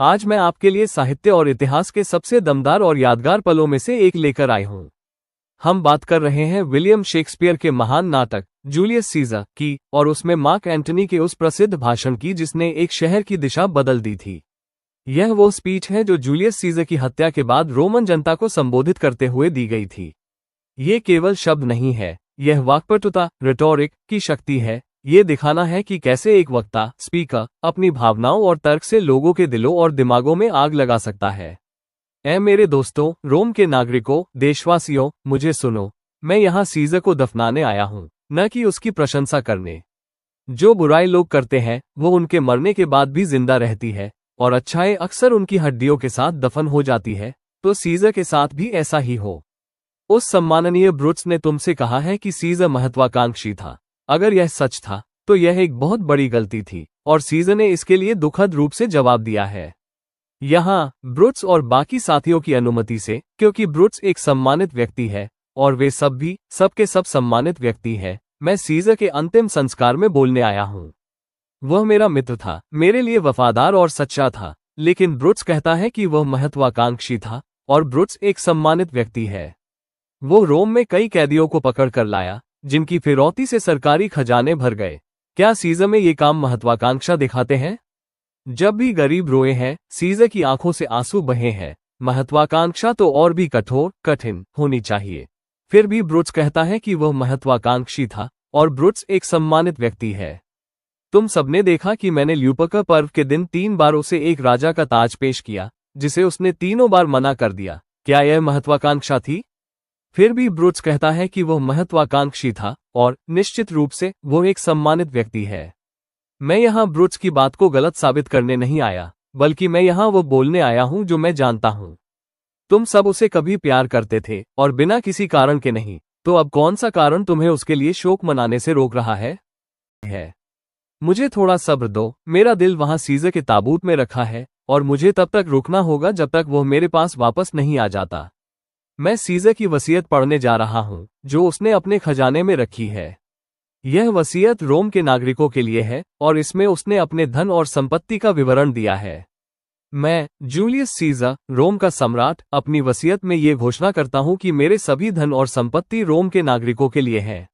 आज मैं आपके लिए साहित्य और इतिहास के सबसे दमदार और यादगार पलों में से एक लेकर आया हूं। हम बात कर रहे हैं विलियम शेक्सपियर के महान नाटक जूलियस सीजर की और उसमें मार्क एंटनी के उस प्रसिद्ध भाषण की जिसने एक शहर की दिशा बदल दी थी। यह वो स्पीच है जो जूलियस सीजर की हत्या के बाद रोमन जनता को संबोधित करते हुए दी गई थी। ये केवल शब्द नहीं है, यह वाक्पटुता रिटोरिक की शक्ति है। ये दिखाना है कि कैसे एक वक्ता स्पीकर अपनी भावनाओं और तर्क से लोगों के दिलों और दिमागों में आग लगा सकता है। ऐ मेरे दोस्तों, रोम के नागरिकों, देशवासियों, मुझे सुनो। मैं यहाँ सीजर को दफनाने आया हूँ, न कि उसकी प्रशंसा करने। जो बुराई लोग करते हैं वो उनके मरने के बाद भी जिंदा रहती है और अच्छाई अक्सर उनकी हड्डियों के साथ दफन हो जाती है। तो सीजर के साथ भी ऐसा ही हो। उस सम्माननीय ब्रुट्स ने तुमसे कहा है कि सीजर महत्वाकांक्षी था। अगर यह सच था तो यह एक बहुत बड़ी गलती थी और सीजर ने इसके लिए दुखद रूप से जवाब दिया है। यहाँ ब्रुट्स और बाकी साथियों की अनुमति से, क्योंकि ब्रुट्स एक सम्मानित व्यक्ति है और वे सब भी सबके सब सम्मानित व्यक्ति हैं, मैं सीजर के अंतिम संस्कार में बोलने आया हूँ। वह मेरा मित्र था, मेरे लिए वफादार और सच्चा था, लेकिन ब्रुट्स कहता है कि वह महत्वाकांक्षी था और ब्रुट्स एक सम्मानित व्यक्ति है। वो रोम में कई कैदियों को पकड़ कर लाया जिनकी फिरौती से सरकारी खजाने भर गए। क्या सीजर में ये काम महत्वाकांक्षा दिखाते हैं? जब भी गरीब रोए हैं, सीजर की आंखों से आंसू बहे हैं। महत्वाकांक्षा तो और भी कठिन होनी चाहिए। फिर भी ब्रुट्स कहता है कि वह महत्वाकांक्षी था और ब्रुट्स एक सम्मानित व्यक्ति है। तुम सबने देखा कि मैंने ल्यूपर्का पर्व के दिन 3 बार उसे एक राजा का ताज पेश किया, जिसे उसने तीनों बार मना कर दिया। क्या यह महत्वाकांक्षा थी? फिर भी ब्रुट्स कहता है कि वह महत्वाकांक्षी था और निश्चित रूप से वो एक सम्मानित व्यक्ति है। मैं यहाँ ब्रुट्स की बात को गलत साबित करने नहीं आया, बल्कि मैं यहाँ वो बोलने आया हूँ जो मैं जानता हूँ। तुम सब उसे कभी प्यार करते थे और बिना किसी कारण के नहीं, तो अब कौन सा कारण तुम्हें उसके लिए शोक मनाने से रोक रहा है? मुझे थोड़ा सब्र दो। मेरा दिल वहां सीजर के ताबूत में रखा है और मुझे तब तक रुकना होगा जब तक वो मेरे पास वापस नहीं आ जाता। मैं सीजर की वसीयत पढ़ने जा रहा हूं जो उसने अपने खजाने में रखी है। यह वसीयत रोम के नागरिकों के लिए है और इसमें उसने अपने धन और संपत्ति का विवरण दिया है। मैं जूलियस सीजर, रोम का सम्राट, अपनी वसीयत में ये घोषणा करता हूं कि मेरे सभी धन और संपत्ति रोम के नागरिकों के लिए है।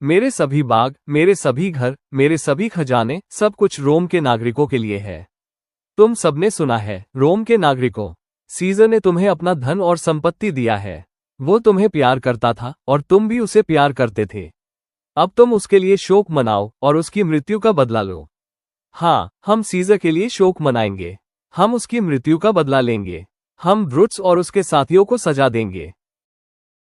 मेरे सभी बाग, मेरे सभी घर, मेरे सभी खजाने, सब कुछ रोम के नागरिकों के लिए है। तुम सबने सुना है, रोम के नागरिकों, सीजर ने तुम्हें अपना धन और संपत्ति दिया है। वो तुम्हें प्यार करता था और तुम भी उसे प्यार करते थे। अब तुम उसके लिए शोक मनाओ और उसकी मृत्यु का बदला लो। हाँ, हम सीजर के लिए शोक मनाएंगे। हम उसकी मृत्यु का बदला लेंगे। हम ब्रुट्स और उसके साथियों को सजा देंगे।